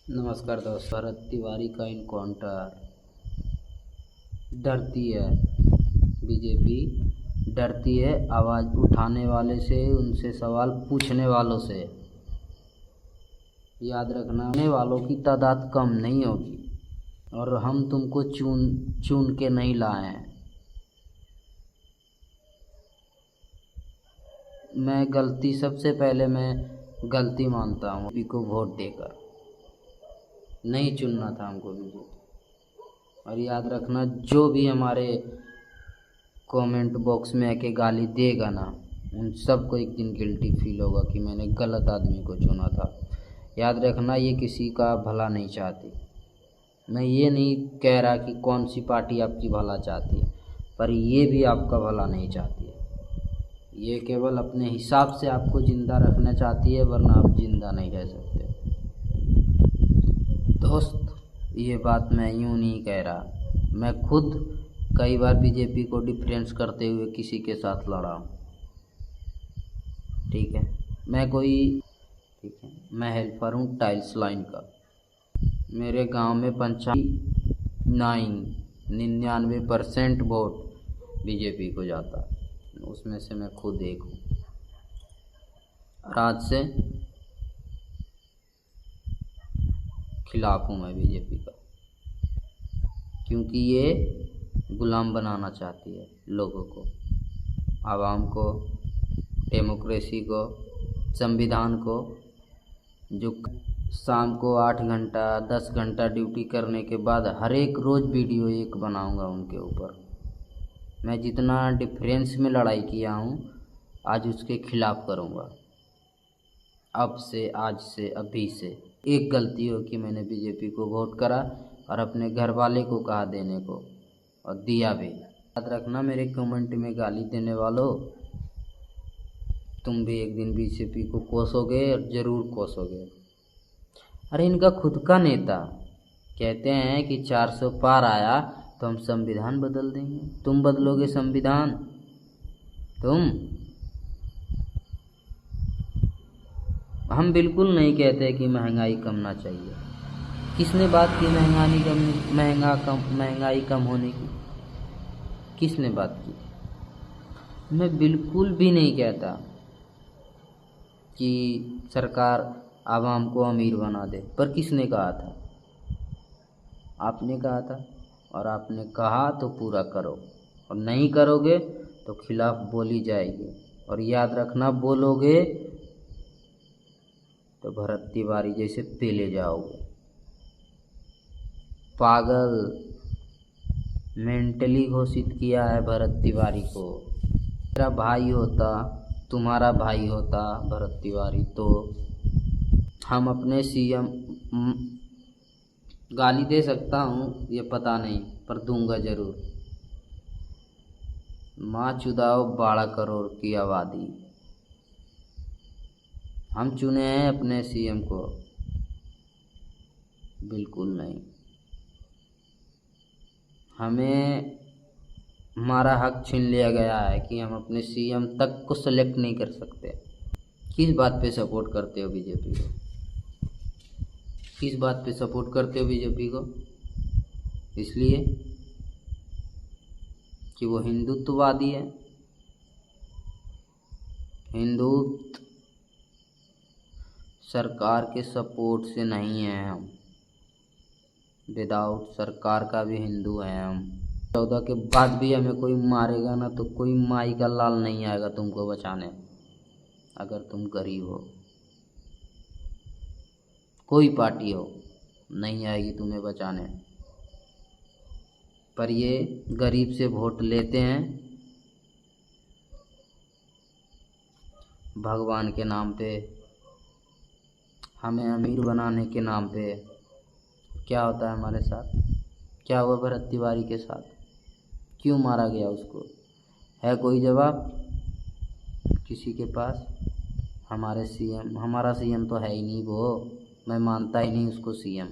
नमस्कार दोस्तों। भरत तिवारी का इनकाउंटर। डरती है बीजेपी, डरती है आवाज़ उठाने वाले से, उनसे सवाल पूछने वालों से। याद रखना, पूछने वालों की तादाद कम नहीं होगी और हम तुमको चुन चुन के नहीं लाए हैं। सबसे पहले मैं गलती मानता हूँ बीजेपी को वोट देकर। नहीं चुनना था हमको बीजेपी। और याद रखना, जो भी हमारे कमेंट बॉक्स में आके गाली देगा ना, उन सबको एक दिन गिल्टी फील होगा कि मैंने गलत आदमी को चुना था। याद रखना, ये किसी का भला नहीं चाहती। मैं ये नहीं कह रहा कि कौन सी पार्टी आपकी भला चाहती है, पर ये भी आपका भला नहीं चाहती है। ये केवल अपने हिसाब से आपको ज़िंदा रखना चाहती है, वरना आप ज़िंदा नहीं रह सकते। दोस्त, ये बात मैं यूँ नहीं कह रहा। मैं खुद कई बार बीजेपी को डिफरेंस करते हुए किसी के साथ लड़ा हूँ। ठीक है, मैं हेल्पर हूँ टाइल्स लाइन का। मेरे गांव में 99% वोट बीजेपी को जाता है, उसमें से मैं खुद एक हूँ। और आज से खिलाफ हूँ मैं बीजेपी का, क्योंकि ये गुलाम बनाना चाहती है लोगों को, आवाम को, डेमोक्रेसी को, संविधान को। जो शाम को 8 घंटा 10 घंटा ड्यूटी करने के बाद हर एक रोज़ वीडियो एक बनाऊंगा उनके ऊपर। मैं जितना डिफरेंस में लड़ाई किया हूँ, आज उसके खिलाफ़ करूँगा। अब से, आज से, अभी से। एक गलती हो कि मैंने बीजेपी को वोट करा और अपने घर वाले को कहा देने को, और दिया भी। याद रखना, मेरे कमेंट में गाली देने वालों, तुम भी एक दिन बीजेपी को कोसोगे और ज़रूर कोसोगे। अरे इनका खुद का नेता कहते हैं कि 400 पार आया तो हम संविधान बदल देंगे। तुम बदलोगे संविधान? हम बिल्कुल नहीं कहते कि महंगाई कमना चाहिए। किसने बात की महंगाई कम होने की? किसने बात की? मैं बिल्कुल भी नहीं कहता कि सरकार आवाम को अमीर बना दे, पर किसने कहा था? आपने कहा था, और आपने कहा तो पूरा करो, और नहीं करोगे तो खिलाफ बोली जाएगी। और याद रखना, बोलोगे तो भरत तिवारी जैसे पेले जाओगे। पागल मेंटली घोषित किया है भरत तिवारी को। मेरा भाई होता, तुम्हारा भाई होता भरत तिवारी, तो हम अपने सीएम, गाली दे सकता हूँ ये पता नहीं, पर दूंगा ज़रूर। माँ चुदाओ 12 करोड़ की आबादी, हम चुने हैं अपने सीएम को? बिल्कुल नहीं। हमें हमारा हक छीन लिया गया है कि हम अपने सीएम तक को सेलेक्ट नहीं कर सकते। किस बात पे सपोर्ट करते हो बीजेपी को? किस बात पे सपोर्ट करते हो बीजेपी को? इसलिए कि वो हिंदुत्ववादी है। हिंदुत्व सरकार के सपोर्ट से नहीं है, हम विदाउट सरकार का भी हिंदू हैं हम। 14 के बाद भी हमें कोई मारेगा ना, तो कोई माई का लाल नहीं आएगा तुमको बचाने। अगर तुम गरीब हो, कोई पार्टी हो, नहीं आएगी तुम्हें बचाने। पर ये गरीब से वोट लेते हैं भगवान के नाम पे, हमें अमीर बनाने के नाम पे। क्या होता है हमारे साथ? क्या हुआ भरत तिवारी के साथ? क्यों मारा गया उसको? है कोई जवाब किसी के पास? हमारा सीएम तो है ही नहीं वो। मैं मानता ही नहीं उसको सीएम।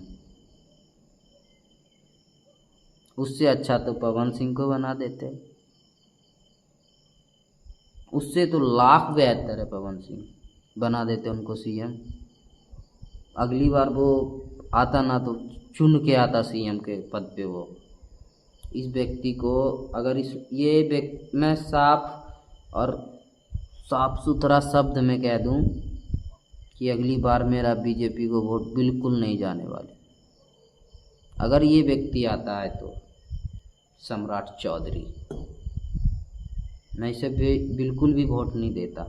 उससे अच्छा तो पवन सिंह को बना देते। उससे तो लाख बेहतर है पवन सिंह, बना देते उनको सीएम। अगली बार वो आता ना तो चुन के आता सीएम के पद पे वो। इस व्यक्ति को अगर मैं साफ सुथरा शब्द में कह दूं कि अगली बार मेरा बीजेपी को वोट बिल्कुल नहीं जाने वाले। अगर ये व्यक्ति आता है तो सम्राट चौधरी, मैं इसे बिल्कुल भी वोट नहीं देता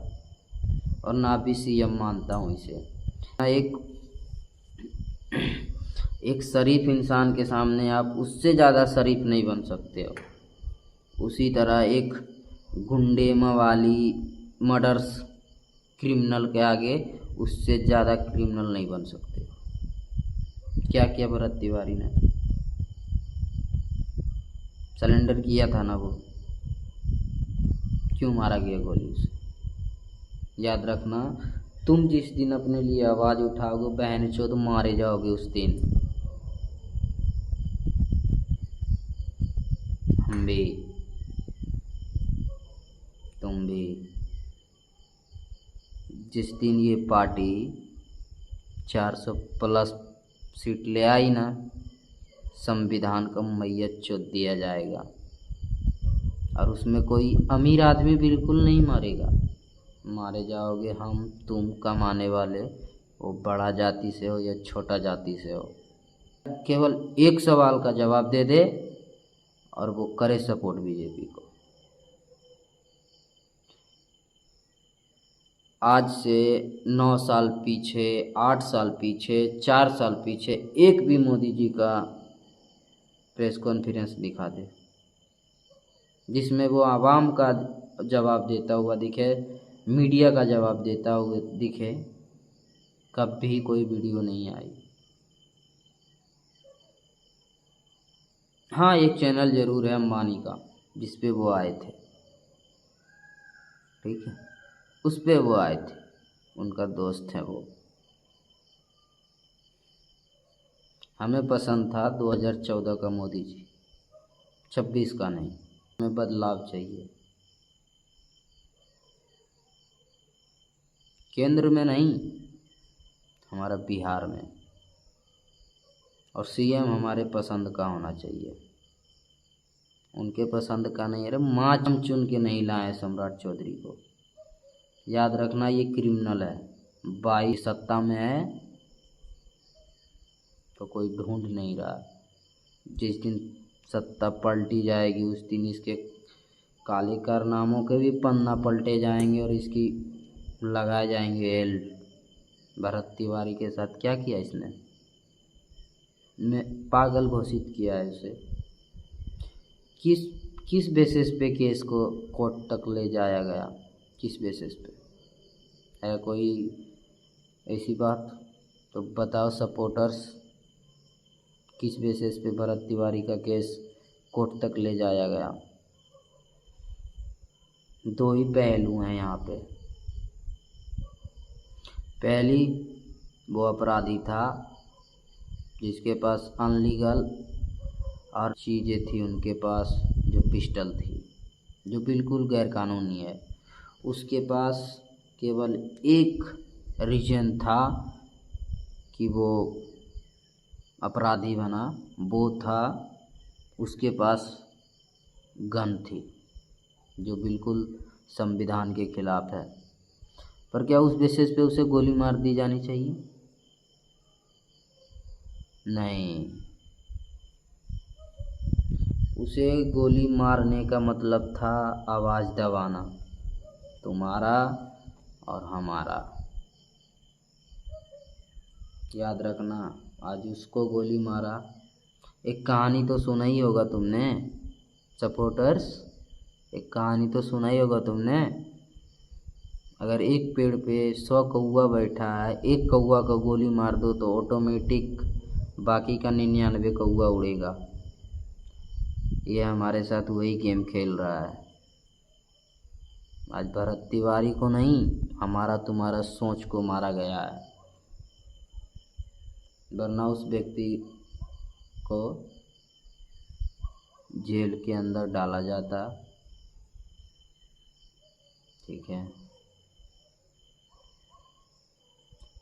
और ना भी सीएम मानता हूँ इसे। एक शरीफ इंसान के सामने आप उससे ज़्यादा शरीफ नहीं बन सकते हो, उसी तरह एक गुंडे मवाली मर्डर्स क्रिमिनल के आगे उससे ज़्यादा क्रिमिनल नहीं बन सकते। क्या किया भरत तिवारी ने? सरेंडर किया था ना वो, क्यों मारा गया गोली उसे? याद रखना, तुम जिस दिन अपने लिए आवाज़ उठाओगे बहन चो तुम मारे जाओगे उस दिन। हम भी, तुम भी। जिस दिन ये पार्टी 400 प्लस सीट ले आई ना, संविधान का मैयत चोद दिया जाएगा और उसमें कोई अमीर आदमी बिल्कुल नहीं मरेगा। मारे जाओगे हम तुम कमाने वाले, वो बड़ा जाति से हो या छोटा जाति से हो। केवल एक सवाल का जवाब दे दे और वो करे सपोर्ट बीजेपी को। आज से 9 साल पीछे, 8 साल पीछे, 4 साल पीछे एक भी मोदी जी का प्रेस कॉन्फ्रेंस दिखा दे जिसमें वो आवाम का जवाब देता हुआ दिखे, मीडिया का जवाब देता हुआ दिखे। कभी कोई वीडियो नहीं आई। हाँ, एक चैनल ज़रूर है अंबानी का जिस पे वो आए थे, ठीक है, उस पे वो आए थे, उनका दोस्त है वो। हमें पसंद था 2014 का मोदी जी, 26 का नहीं। हमें बदलाव चाहिए, केंद्र में नहीं, हमारा बिहार में। और सीएम हमारे पसंद का होना चाहिए, उनके पसंद का नहीं। अरे माँ चुन के नहीं लाए सम्राट चौधरी को। याद रखना, ये क्रिमिनल है। 22 सत्ता में है तो कोई ढूंढ नहीं रहा। जिस दिन सत्ता पलटी जाएगी उस दिन इसके काले कारनामों के भी पन्ना पलटे जाएंगे और इसकी लगाए जाएंगे एल्ड। भरत तिवारी के साथ क्या किया इसने? मैं पागल घोषित किया है उसे। किस बेसिस पे केस को कोर्ट तक ले जाया गया? किस बेसिस पे? है कोई ऐसी बात तो बताओ सपोर्टर्स, किस बेसिस पे भरत तिवारी का केस कोर्ट तक ले जाया गया? दो ही पहलू हैं यहाँ पे। पहली, वो अपराधी था जिसके पास अनलीगल और चीज़ें थी, उनके पास जो पिस्टल थी जो बिल्कुल गैरकानूनी है। उसके पास केवल एक रीजन था कि वो अपराधी बना, वो था उसके पास गन थी जो बिल्कुल संविधान के खिलाफ है। पर क्या उस बेसिस पे उसे गोली मार दी जानी चाहिए? नहीं, उसे गोली मारने का मतलब था आवाज़ दबाना, तुम्हारा और हमारा। याद रखना, आज उसको गोली मारा। एक कहानी तो सुना ही होगा तुमने सपोर्टर्स, एक कहानी तो सुना ही होगा तुमने। अगर एक पेड़ पे 100 कौवा बैठा है, एक कौवा को गोली मार दो तो ऑटोमेटिक बाकी का 99 कौवा उड़ेगा। ये हमारे साथ वही गेम खेल रहा है। आज भरत तिवारी को नहीं, हमारा तुम्हारा सोच को मारा गया है, वरना उस व्यक्ति को जेल के अंदर डाला जाता, ठीक है।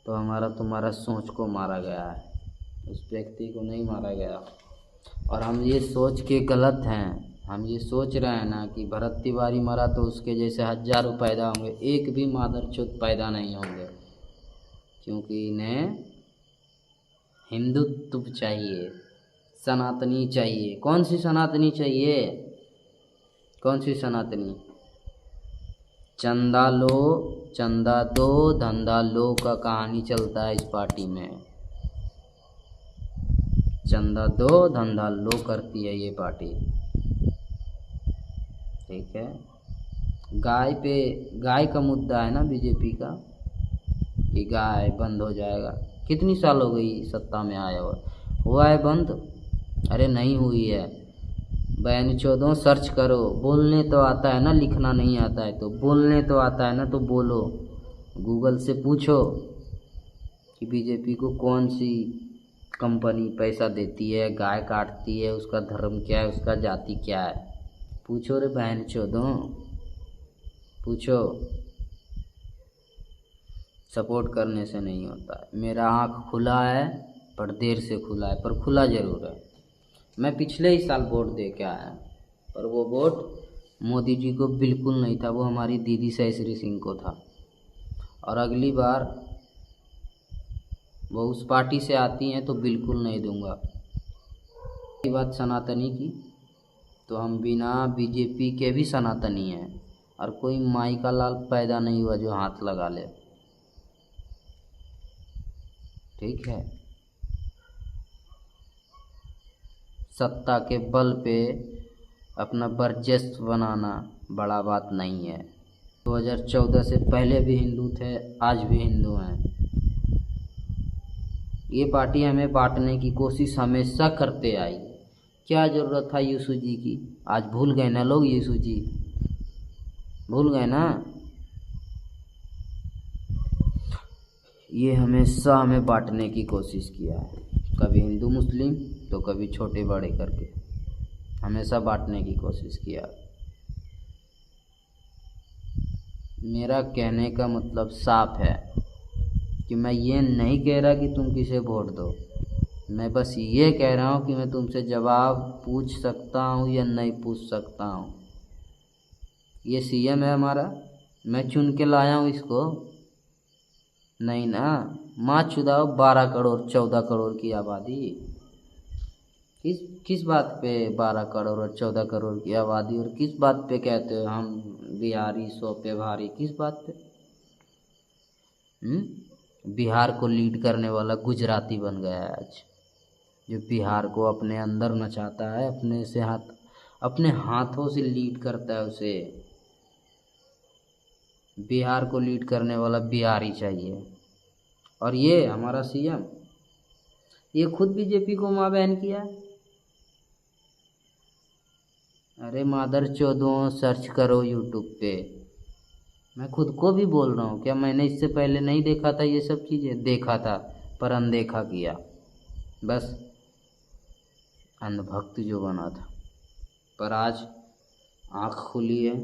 तो हमारा तुम्हारा सोच को मारा गया है। उस व्यक्ति को नहीं मारा गया। और हम ये सोच के गलत हैं, हम ये सोच रहे हैं ना कि भरत तिवारी मरा तो उसके जैसे हज़ारों पैदा होंगे, एक भी मादरचोद पैदा नहीं होंगे, क्योंकि इन्हें हिंदुत्व चाहिए, सनातनी चाहिए। कौन सी सनातनी चाहिए? कौन सी सनातनी? चंदा लो, चंदा दो, धंधा लो का कहानी चलता है इस पार्टी में। चंदा दो, धंधा लो करती है ये पार्टी, ठीक है। गाय का मुद्दा है ना बीजेपी का, कि गाय बंद हो जाएगा। कितनी साल हो गई सत्ता में आया हुआ है बंद? अरे नहीं हुई है। बहन चौदों सर्च करो, बोलने तो आता है ना, लिखना नहीं आता है तो बोलने तो आता है ना, तो बोलो। गूगल से पूछो कि बीजेपी को कौन सी कंपनी पैसा देती है, गाय काटती है, उसका धर्म क्या है, उसका जाति क्या है। पूछो रे बहन चौदों, पूछो। सपोर्ट करने से नहीं होता है। मेरा आँख खुला है पर देर से खुला है, पर खुला ज़रूर है। मैं पिछले ही साल वोट दे के आया, पर वो वोट मोदी जी को बिल्कुल नहीं था, वो हमारी दीदी सहेश्री सिंह को था। और अगली बार वो उस पार्टी से आती हैं तो बिल्कुल नहीं दूंगा। बात सनातनी की, तो हम बिना बीजेपी के भी सनातनी हैं, और कोई माई का लाल पैदा नहीं हुआ जो हाथ लगा ले, ठीक है। सत्ता के बल पे अपना वर्चस्व बनाना बड़ा बात नहीं है। 2014 से पहले भी हिंदू थे, आज भी हिंदू हैं। ये पार्टी हमें बांटने की कोशिश हमेशा करते आई। क्या ज़रूरत था यीशु जी की? आज भूल गए ना लोग, यीशु जी भूल गए ना। ये हमेशा हमें बांटने की कोशिश किया है, कभी हिंदू मुस्लिम तो कभी छोटे बड़े करके, हमेशा बांटने की कोशिश किया। मेरा कहने का मतलब साफ है कि मैं ये नहीं कह रहा कि तुम किसे वोट दो, मैं बस ये कह रहा हूँ कि मैं तुमसे जवाब पूछ सकता हूँ या नहीं पूछ सकता हूँ। ये सीएम है हमारा, मैं चुन के लाया हूँ इसको? नहीं ना। माँ चुदाओ 12 करोड़ 14 करोड़ की आबादी, किस बात पे 12 करोड़ और 14 करोड़ की आबादी, और किस बात पे कहते हो हम बिहारी 100 पे भारी? किस बात पे? बिहार को लीड करने वाला गुजराती बन गया है आज, जो बिहार को अपने अंदर नचाता है, अपने हाथों से लीड करता है। उसे बिहार को लीड करने वाला बिहारी चाहिए। और ये हमारा सीएम, ये खुद बीजेपी को माँ बहन किया। अरे मादर चौदों सर्च करो यूट्यूब पे, मैं खुद को भी बोल रहा हूँ। क्या मैंने इससे पहले नहीं देखा था? ये सब चीज़ें देखा था पर अनदेखा किया, बस अंधभक्त जो बना था। पर आज आँख खुली है।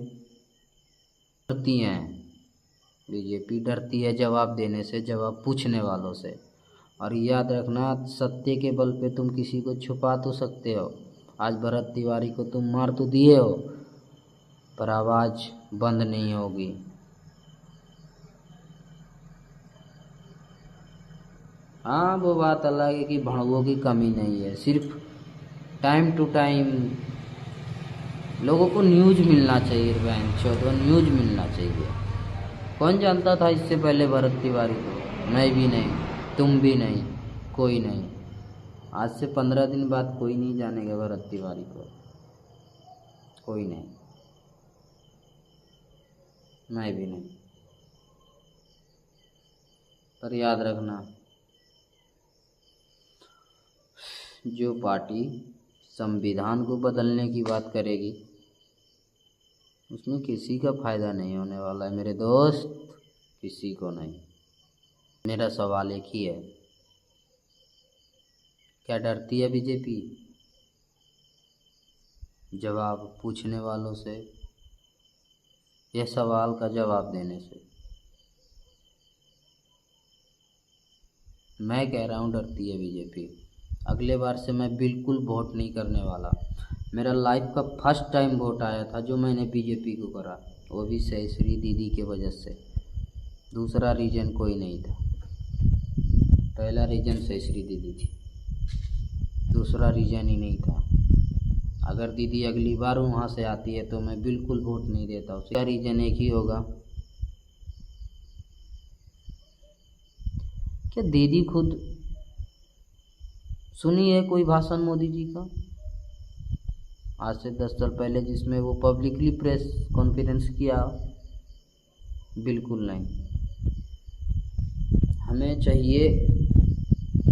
डरती हैं बीजेपी, डरती है जवाब देने से, जवाब पूछने वालों से। और याद रखना, सत्य के बल पे तुम किसी को छुपा तो सकते हो। आज भरत तिवारी को तुम मार तो दिए हो, पर आवाज़ बंद नहीं होगी। हाँ, वो बात अलग है कि भड़वों की कमी नहीं है, सिर्फ टाइम टू टाइम लोगों को न्यूज़ मिलना चाहिए। बहन चौदह, न्यूज़ मिलना चाहिए। कौन जानता था इससे पहले भरत तिवारी को? मैं भी नहीं, तुम भी नहीं, कोई नहीं। आज से 15 दिन बाद कोई नहीं जानेगा भरत तिवारी को, कोई नहीं, मैं भी नहीं। पर याद रखना, जो पार्टी संविधान को बदलने की बात करेगी उसमें किसी का फ़ायदा नहीं होने वाला है मेरे दोस्त, किसी को नहीं। मेरा सवाल एक ही है, क्या डरती है बीजेपी जवाब पूछने वालों से, यह सवाल का जवाब देने से? मैं कह रहा हूँ डरती है बीजेपी। अगले बार से मैं बिल्कुल वोट नहीं करने वाला। मेरा लाइफ का फर्स्ट टाइम वोट आया था जो मैंने बीजेपी को करा, वो भी सहश्री दीदी के वजह से। दूसरा रीज़न कोई नहीं था। पहला रीज़न सहश्री दीदी थी, दूसरा रीज़न ही नहीं था। अगर दीदी अगली बार वहाँ से आती है तो मैं बिल्कुल वोट नहीं देता। उसका रीज़न एक ही होगा कि दीदी खुद सुनी है कोई भाषण मोदी जी का आज से 10 साल पहले, जिसमें वो पब्लिकली प्रेस कॉन्फ्रेंस किया? बिल्कुल नहीं। हमें चाहिए,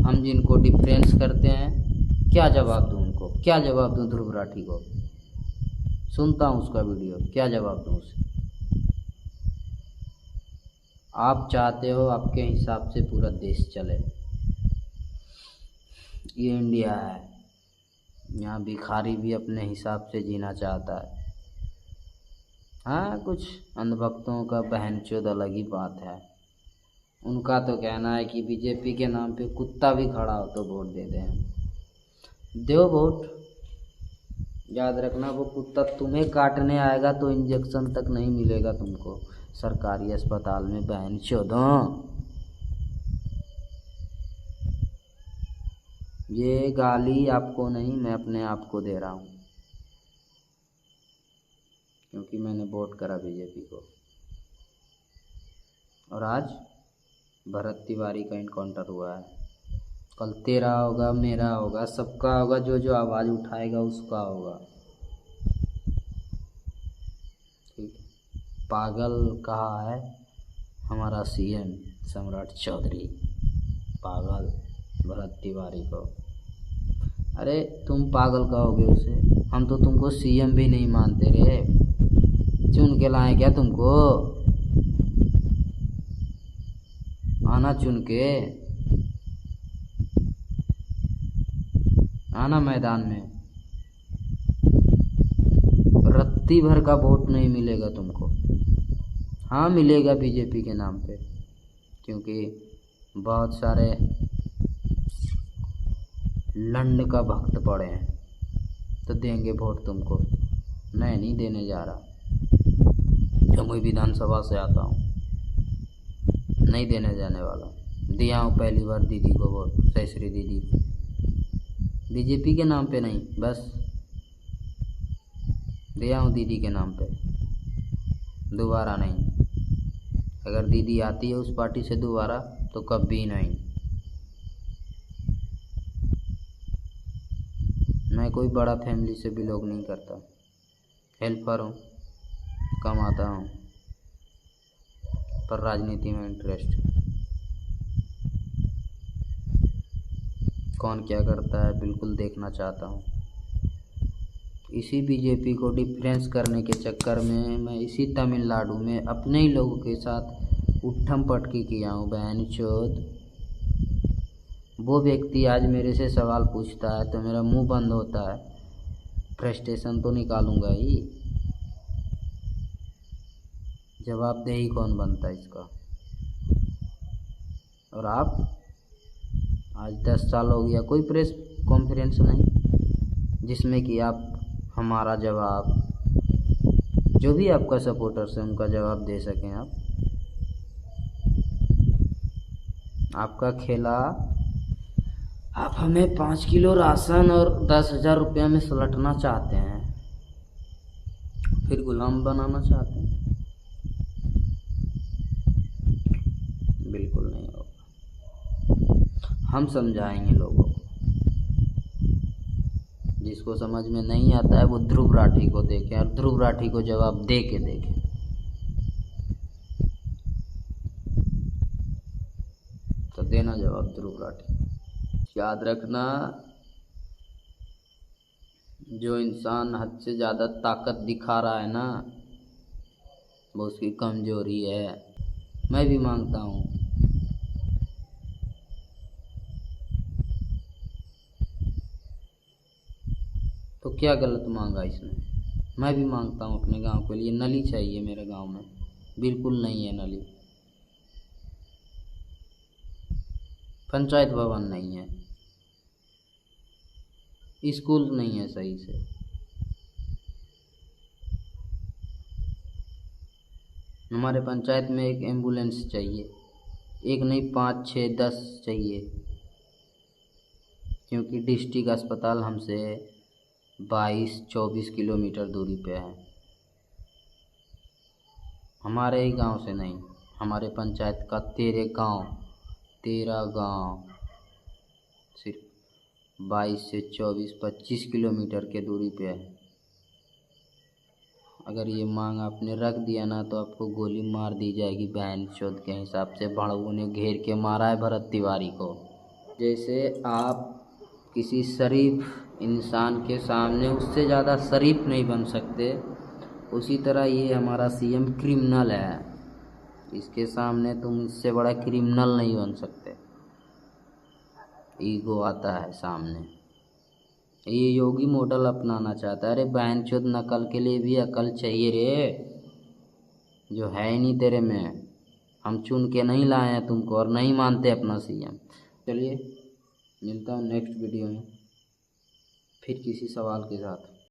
हम जिनको डिफरेंस करते हैं, क्या जवाब दूँ उनको, क्या जवाब दूँ ध्रुव राठी को? सुनता हूँ उसका वीडियो, क्या जवाब दूँ उसे? आप चाहते हो आपके हिसाब से पूरा देश चले, ये इंडिया है, यहाँ भिखारी भी अपने हिसाब से जीना चाहता है। हाँ, कुछ अंधभक्तों का बहनचोद अलग ही बात है। उनका तो कहना है कि बीजेपी के नाम पे कुत्ता भी खड़ा हो तो वोट दे दें। दो वोट, याद रखना वो कुत्ता तुम्हें काटने आएगा तो इंजेक्शन तक नहीं मिलेगा तुमको सरकारी अस्पताल में, बहनचोदों। ये गाली आपको नहीं, मैं अपने आप को दे रहा हूँ, क्योंकि मैंने वोट करा बीजेपी को। और आज भरत तिवारी का इनकाउंटर हुआ है, कल तेरा होगा, मेरा होगा, सबका होगा। जो जो आवाज़ उठाएगा उसका होगा। ठीक, पागल कहा है हमारा सीएम सम्राट चौधरी, पागल भरत तिवारी को। अरे तुम पागल कहोगे उसे, हम तो तुमको सीएम भी नहीं मानते रे, चुन के लाए क्या तुमको? आना चुन के, आना मैदान में। रत्ती भर का वोट नहीं मिलेगा तुमको। हाँ मिलेगा बीजेपी के नाम पे, क्योंकि बहुत सारे लंड का भक्त पड़े हैं, तो देंगे वोट तुमको। मैं नहीं देने जा रहा, जमुई विधानसभा से आता हूँ, नहीं देने जाने वाला। दिया हूँ पहली बार दीदी को वोट, सहश्री दीदी, बीजेपी के नाम पे नहीं, बस दिया हूँ दीदी के नाम पे, दोबारा नहीं। अगर दीदी आती है उस पार्टी से दोबारा तो कभी नहीं। मैं कोई बड़ा फैमिली से बिलोंग नहीं करता, हेल्पर हूँ, कमाता हूँ, पर राजनीति में इंटरेस्ट। कौन क्या करता है बिल्कुल देखना चाहता हूँ। इसी बीजेपी को डिफरेंस करने के चक्कर में मैं इसी तमिलनाडु में अपने ही लोगों के साथ उठम पटकी किया हूँ, बहनचोद। वो व्यक्ति आज मेरे से सवाल पूछता है तो मेरा मुंह बंद होता है, फ्रस्ट्रेशन तो निकालूंगा ही, जवाबदेही कौन बनता है इसका? और आप आज 10 साल हो गया कोई प्रेस कॉन्फ्रेंस नहीं जिसमें कि आप हमारा जवाब, जो भी आपका सपोर्टर्स है उनका जवाब दे सकें। आपका खेला, आप हमें 5 किलो राशन और 10,000 रुपया में सुलटना चाहते हैं, फिर गुलाम बनाना चाहते हैं। बिल्कुल नहीं होगा। हम समझाएंगे लोगों को, जिसको समझ में नहीं आता है वो ध्रुव राठी को देखें और ध्रुव राठी को जवाब दे के देखें। तो देना जवाब ध्रुव राठी। याद रखना, जो इंसान हद से ज़्यादा ताकत दिखा रहा है ना, वो उसकी कमजोरी है। मैं भी मांगता हूँ, तो क्या गलत मांगा इसमें? मैं भी मांगता हूँ अपने गांव के लिए, नली चाहिए मेरे गांव में, बिल्कुल नहीं है नली, पंचायत भवन नहीं है, स्कूल नहीं है सही से। हमारे पंचायत में एक एम्बुलेंस चाहिए, एक नहीं 5 6 10 चाहिए, क्योंकि डिस्ट्रिक्ट अस्पताल हमसे 22-24 किलोमीटर दूरी पे है। हमारे ही गांव से नहीं, हमारे पंचायत का 13 गांव सिर्फ 22 से 24-25 किलोमीटर के दूरी पे है। अगर ये मांग आपने रख दिया ना तो आपको गोली मार दी जाएगी बहन चोद के हिसाब से। भड़वों ने घेर के मारा है भरत तिवारी को। जैसे आप किसी शरीफ इंसान के सामने उससे ज़्यादा शरीफ नहीं बन सकते, उसी तरह ये हमारा सीएम क्रिमिनल है। इसके सामने तुम इससे बड़ा क्रिमिनल नहीं बन सकते। ईगो आता है सामने। ये योगी मॉडल अपनाना चाहता है। अरे बहनचोद नकल के लिए भी अकल चाहिए रे, जो है ही नहीं तेरे में। हम चुन के नहीं लाए हैं तुमको और नहीं मानते अपना सीएम। चलिए मिलता हूँ नेक्स्ट वीडियो में फिर किसी सवाल के साथ।